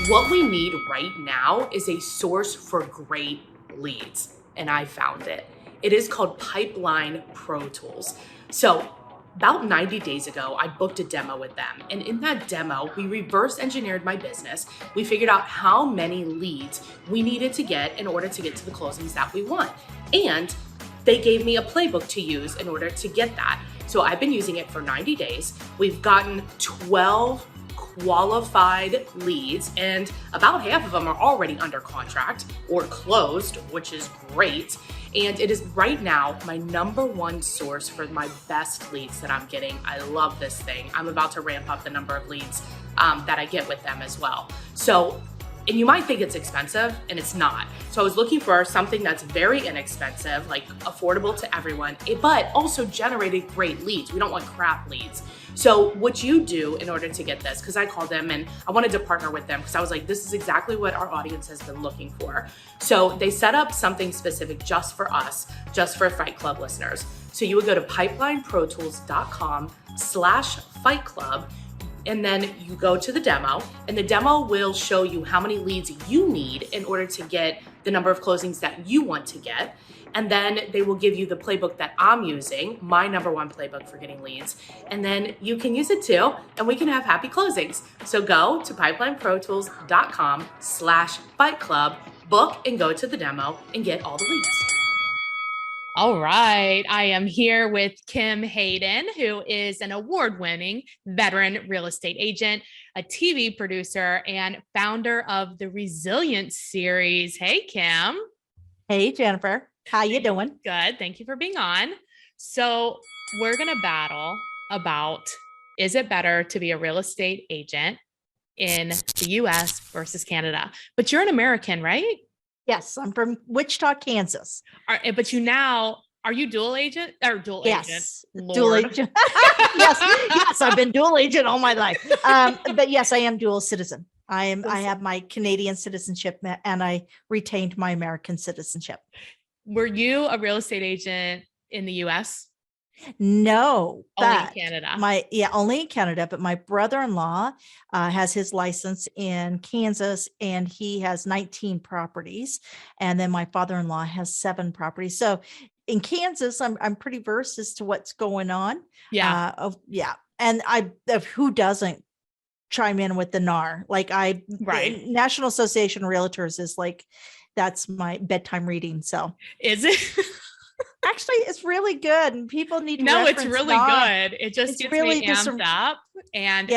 What we need right now is a source for great leads, and I found it. It is called Pipeline Pro Tools. So about 90 days ago, I booked a demo with them. And in that demo, we reverse engineered my business. We figured out how many leads we needed to get in order to get to the closings that we want. And they gave me a playbook to use in order to get that. So I've been using it for 90 days. We've gotten 12 qualified leads, and about half of them are already under contract or closed, which is great. And it is right now my number one source for my best leads that I'm getting. I love this thing. I'm about to ramp up the number of leads that I get with them as well. So, and you might think it's expensive, and it's not. So I was looking for something that's very inexpensive, like affordable to everyone, but also generated great leads. We don't want crap leads. So what you do in order to get this, because I called them and I wanted to partner with them because I was like, this is exactly what our audience has been looking for. So they set up something specific just for us, just for Fight Club listeners. So you would go to pipelineprotools.com/Fight Club. And then you go to the demo, and the demo will show you how many leads you need in order to get the number of closings that you want to get. And then they will give you the playbook that I'm using, my number one playbook for getting leads. And then you can use it too, and we can have happy closings. So go to pipelineprotools.com/Fight Club, book and go to the demo and get all the leads. All right. I am here with Kim Hayden, who is an award-winning veteran real estate agent, a TV producer, and founder of the Resilience series. Hey, Kim. Hey, Jennifer. How you doing? Good. Thank you for being on. So we're going to battle about, is it better to be a real estate agent in the US versus Canada? But you're an American, right? Yes, I'm from Wichita, Kansas. Are you dual agent or dual agent? Yes, Lord. dual agent. yes, I've been dual agent all my life. But yes, I am dual citizen. I have my Canadian citizenship and I retained my American citizenship. Were you a real estate agent in the US? No, Only in Canada. Only in Canada. But my brother-in-law has his license in Kansas, and he has 19 properties. And then my father-in-law has 7 properties. So in Kansas, I'm pretty versed as to what's going on. Yeah. And who doesn't chime in with the NAR? Right. National Association of Realtors is like, that's my bedtime reading. So is it? Actually, it's really good, and people need to. No, it's really good. It just gets really me amped up, and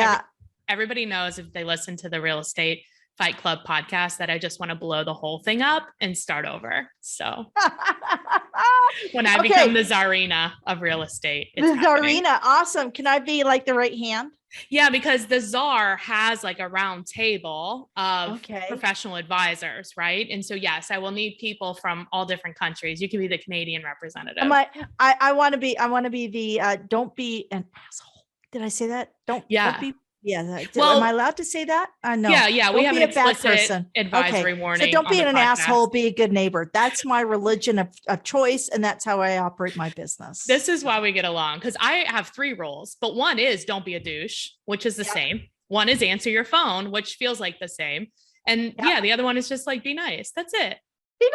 everybody knows if they listen to the Real Estate Fight Club podcast that I just want to blow the whole thing up and start over. So when I become the czarina of real estate, the czarina, awesome. Can I be like the right hand? Yeah, because the czar has like a round table of professional advisors, right? And so, yes, I will need people from all different countries. You can be the Canadian representative. I want to be the, don't be an asshole. Did I say that? Don't be. Yeah. Well, am I allowed to say that? No. Yeah. We have an explicit advisory warning. So don't be an asshole, be a good neighbor. That's my religion of choice. And that's how I operate my business. This is why we get along. Because I have 3 rules, but one is don't be a douche, which is the same. One is answer your phone, which feels like the same. And the other one is just like, be nice. That's it.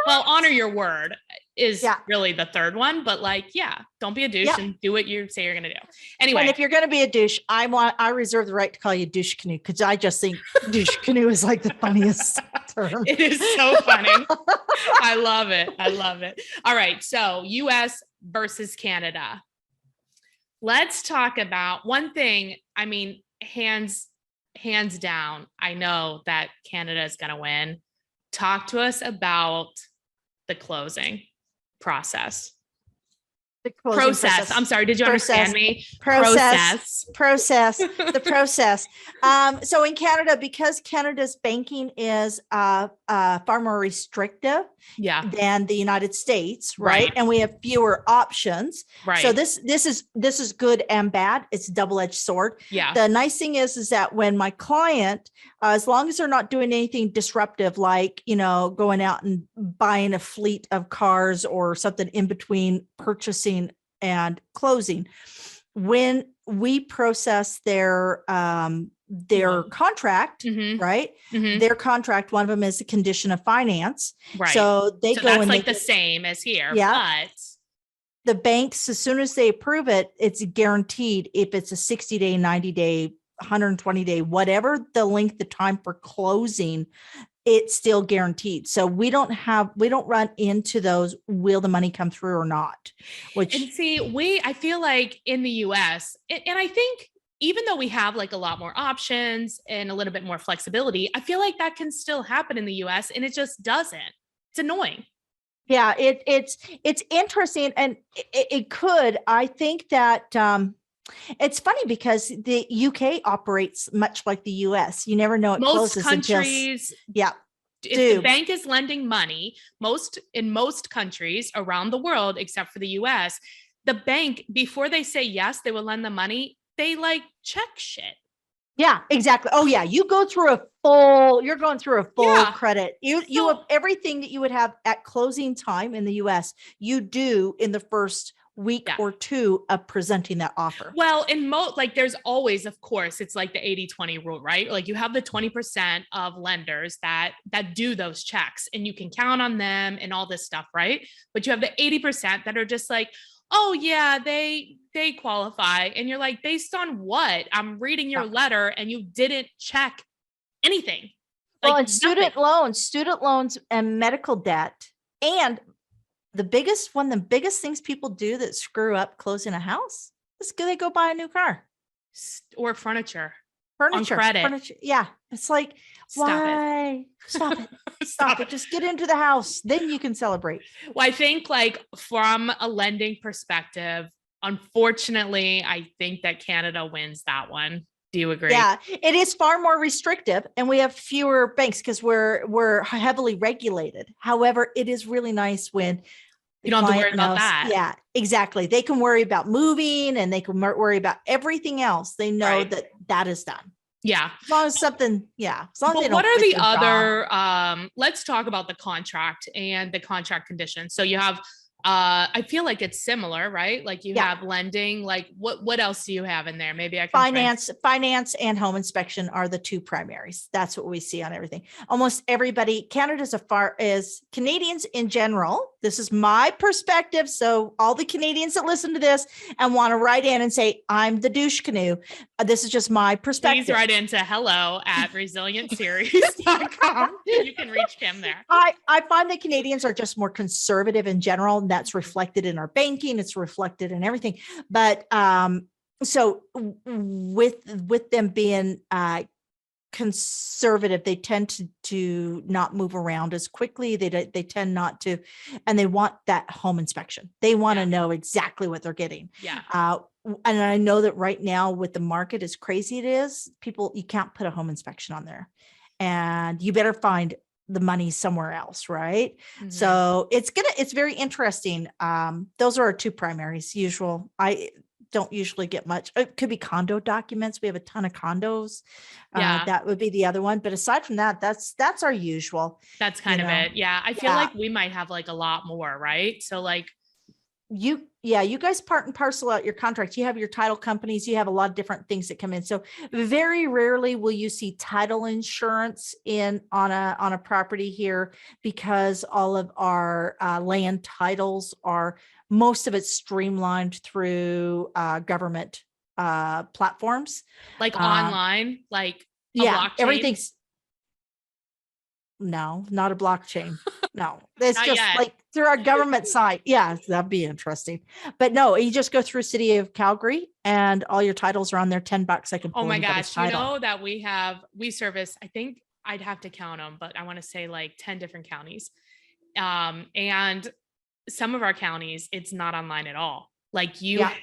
Well, honor your word is really the third one, but don't be a douche and do what you say you're going to do. Anyway. And if you're going to be a douche, I reserve the right to call you douche canoe, because I just think douche canoe is like the funniest term. It is so funny. I love it. All right. So US versus Canada. Let's talk about one thing. I mean, hands down, I know that Canada is going to win. Talk to us about the closing process. Process. I'm sorry. Did you understand me? Process. The process. So in Canada, because Canada's banking is far more restrictive than the United States, right? And we have fewer options. Right. So this is good and bad. It's a double-edged sword. Yeah. The nice thing is that when my client, as long as they're not doing anything disruptive, like, going out and buying a fleet of cars or something in between purchasing and closing, when we process their Loan. contract, Mhm. right? Mhm. Their contract, one of them is a condition of finance. Right. So they So go that's and like they the same as here, yeah. but The banks, as soon as they approve it, it's guaranteed. If it's a 60-day, 90-day, 120-day, whatever the length of time for closing, it's still guaranteed. So we don't run into those, will the money come through or not? and Which, see, I feel like in the US, and I think even though we have like a lot more options and a little bit more flexibility, I feel like that can still happen in the US and it just doesn't. It's annoying. yeah, it's interesting, and it could. I think that it's funny because the UK operates much like the US. You never know it Most closes until countries, yeah. if the bank is lending money, in most countries around the world, except for the US, the bank, before they say yes, they will lend the money, they like check shit. Yeah, exactly. Oh yeah, you're going through a full Yeah. credit. You have everything that you would have at closing time in the US, you do in the first week Yeah. or two of presenting that offer. Well, in like there's always, of course, it's like the 80-20 rule, right? Like you have the 20% of lenders that do those checks and you can count on them and all this stuff, right? But you have the 80% that are just like, oh yeah, they qualify. And you're like, based on what? I'm reading your letter and you didn't check anything. Well, Like and student loans and medical debt. And the biggest things people do that screw up closing a house is they go buy a new car. or furniture. Furniture. On credit. Furniture. Yeah. It's like, why? Stop it. Stop it. Just get into the house. Then you can celebrate. Well, I think like from a lending perspective, unfortunately, I think that Canada wins that one. Do you agree? Yeah, it is far more restrictive, and we have fewer banks because we're heavily regulated. However, it is really nice when you don't have to worry about that. Yeah, exactly. They can worry about moving, and they can worry about everything else. They know that is done. Yeah. As long as something, yeah. As long as But they don't what are the quit their other job. Let's talk about the contract and the contract conditions. So you have I feel like it's similar, right? Like you have lending, like what else do you have in there? Maybe I can finance and home inspection are the two primaries. That's what we see on everything. Almost everybody, Canada's as far as Canadians in general. This is my perspective. So all the Canadians that listen to this and want to write in and say, I'm the douche canoe. This is just my perspective. Please write into hello@resilientseries.com. You can reach Kim there. I find that Canadians are just more conservative in general. And that's reflected in our banking. It's reflected in everything. But so with them being conservative, they tend to not move around as quickly. They tend not to, and they want that home inspection. They want to know exactly what they're getting. Yeah. And I know that right now with the market as crazy it is, you can't put a home inspection on there, and you better find the money somewhere else, right? Mm-hmm. So it's very interesting. Those are our two primaries. I don't usually get much. It could be condo documents. We have a ton of condos. That would be the other one. But aside from that, that's our usual. That's kind of it. Yeah. I feel like we might have like a lot more, right? So like you guys part and parcel out your contract. You have your title companies. You have a lot of different things that come in. So very rarely will you see title insurance on a property here, because all of our land titles most of it's streamlined through government platforms, like online, like blockchain. Everything's no, not a blockchain. No, it's just yet. Like through our government site. Yeah, that'd be interesting. But no, you just go through City of Calgary and all your titles are on there. $10. I can pull. Oh my gosh. You know that we service, I think I'd have to count them, but I want to say like 10 different counties. And some of our counties, it's not online at all. Like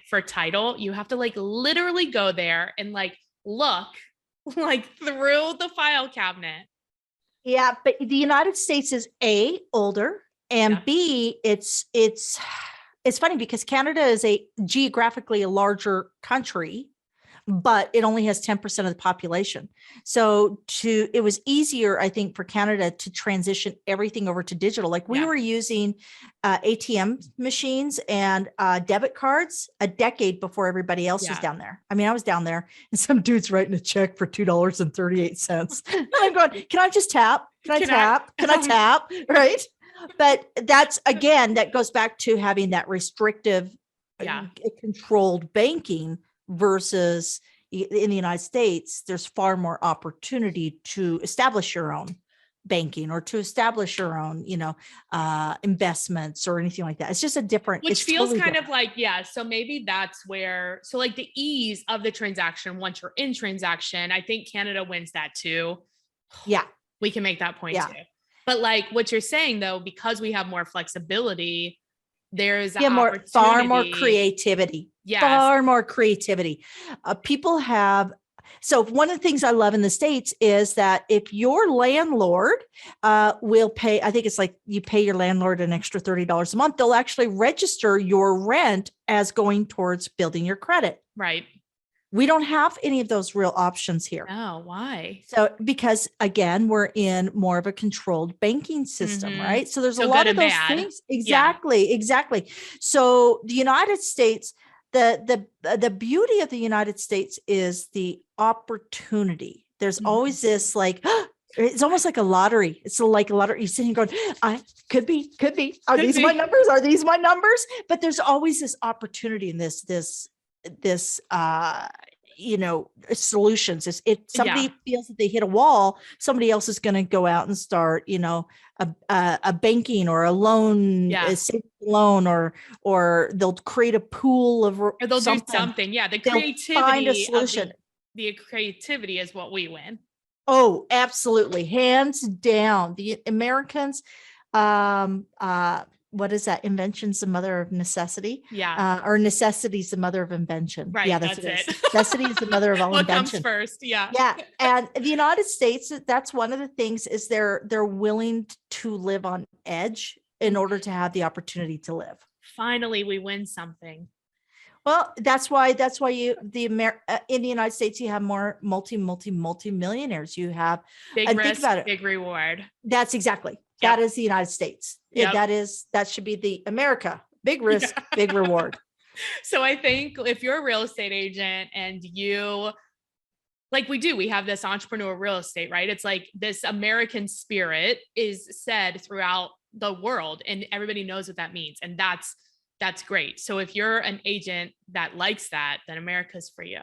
for title, you have to like literally go there and like look like through the file cabinet. Yeah, but the United States is older, and B, it's funny because Canada is geographically a larger country, but it only has 10% of the population. So it was easier, I think, for Canada to transition everything over to digital. Like we were using ATM machines and debit cards a decade before everybody else was down there. I mean, I was down there and some dude's writing a check for $2.38. And I'm going, can I just tap? Can I tap? Can I tap? Right. But that's, again, that goes back to having that restrictive, controlled banking versus in the United States, there's far more opportunity to establish your own banking or to establish your own, investments or anything like that. It's just a different, which feels totally kind different. of like, so maybe that's where, so like the ease of the transaction, once you're in transaction, I think Canada wins that too. Yeah. We can make that point too. But like what you're saying though, because we have more flexibility, there's far more creativity. Yes. Far more creativity. People have. So one of the things I love in the States is that if your landlord will pay, I think it's like you pay your landlord an extra $30 a month, they'll actually register your rent as going towards building your credit. Right. We don't have any of those real options here. Oh, why? So, because again, we're in more of a controlled banking system, right? So there's a lot of those things. Exactly. Exactly. So the United States, the beauty of the United States is the opportunity. There's always this like, it's almost like a lottery. It's like a lottery. You're sitting going, I could be. Are these my numbers? Are these my numbers? But there's always this opportunity in this solutions. If somebody feels that they hit a wall, somebody else is going to go out and start, a banking or a loan, a savings loan, or they'll create a pool of, or they'll do something. Yeah. The creativity, find a solution. The creativity is what we win. Oh, absolutely. Hands down. The Americans, what is that? Invention's the mother of necessity. Yeah. Or necessity's the mother of invention. Right. Yeah, that's it. Necessity is the mother of all what invention. What comes first? Yeah. Yeah. And the United States, that's one of the things is they're willing to live on edge in order to have the opportunity to live. Finally, we win something. Well, that's why in the United States, you have more multi-millionaires. You have big risk, big reward. That's exactly. Yep. That is the United States. Yep. That should be the America. Big risk, big reward. So I think if you're a real estate agent and you, like we have this entrepreneur real estate, right? It's like this American spirit is said throughout the world and everybody knows what that means. And that's great. So if you're an agent that likes that, then America's for you.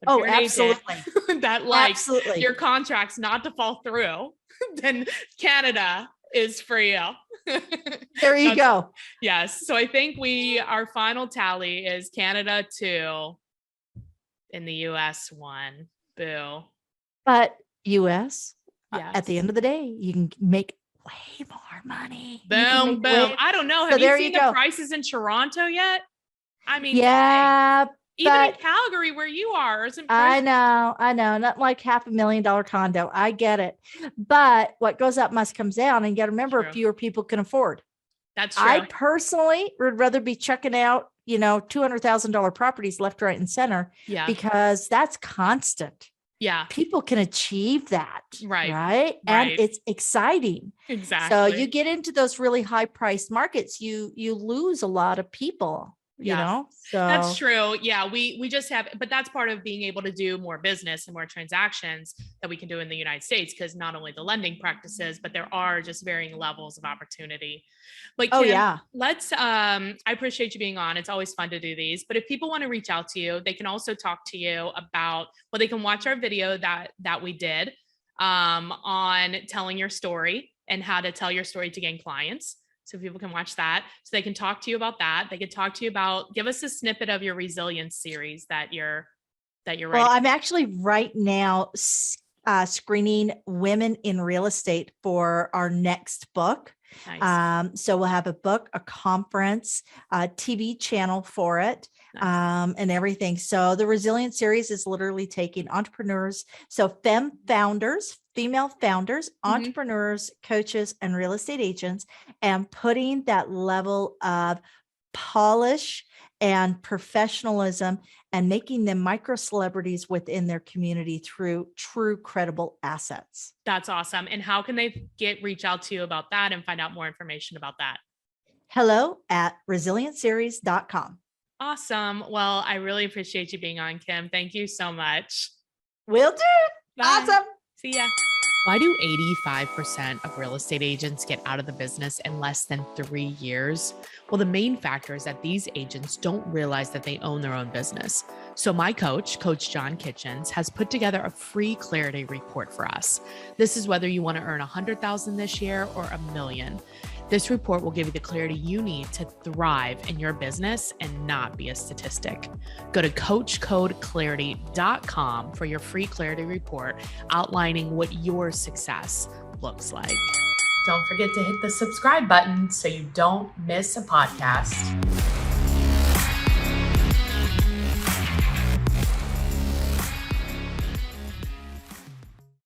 But if you're absolutely. That likes your contracts not to fall through, then Canada is for you. There you go. Yes. So I think our final tally is Canada 2 and the US 1. Boo. But US, at the end of the day, you can make way more money. Boom, boom. I don't know. Have you seen the prices in Toronto yet? I mean, yeah. Even in Calgary, where you are, isn't I know, not like $500,000 condo. I get it. But what goes up must come down. And you got to remember, fewer people can afford. That's true. I personally would rather be checking out, $200,000 properties left, right, and center. Yeah. Because that's constant. Yeah. People can achieve that. Right. And it's exciting. Exactly. So you get into those really high priced markets, you lose a lot of people. So that's true. Yeah. We just have, but that's part of being able to do more business and more transactions that we can do in the United States. Cause not only the lending practices, but there are just varying levels of opportunity. But Kim, let's, I appreciate you being on. It's always fun to do these, but if people want to reach out to you, they can also talk to you about, they can watch our video that we did, on telling your story and how to tell your story to gain clients. So people can watch that. So they can talk to you about that. They can talk to you about, give us a snippet of your resilience series that you're writing. Well, I'm actually right now screening women in real estate for our next book. Nice. So we'll have a book, a conference, a TV channel for it. Nice. And everything. So the resilience series is literally taking entrepreneurs. So female founders, entrepreneurs, coaches, and real estate agents, and putting that level of polish and professionalism, and making them micro celebrities within their community through true credible assets. That's awesome. And how can they reach out to you about that and find out more information about that? hello@resilientseries.com. Awesome. Well, I really appreciate you being on, Kim. Thank you so much. Will do. Bye. Awesome. See ya. Why do 85% of real estate agents get out of the business in less than 3 years? Well, the main factor is that these agents don't realize that they own their own business. So my coach, Coach John Kitchens, has put together a free clarity report for us. This is whether you want to earn $100,000 this year or $1 million. This report will give you the clarity you need to thrive in your business and not be a statistic. Go to coachcodeclarity.com for your free clarity report outlining what your success looks like. Don't forget to hit the subscribe button so you don't miss a podcast.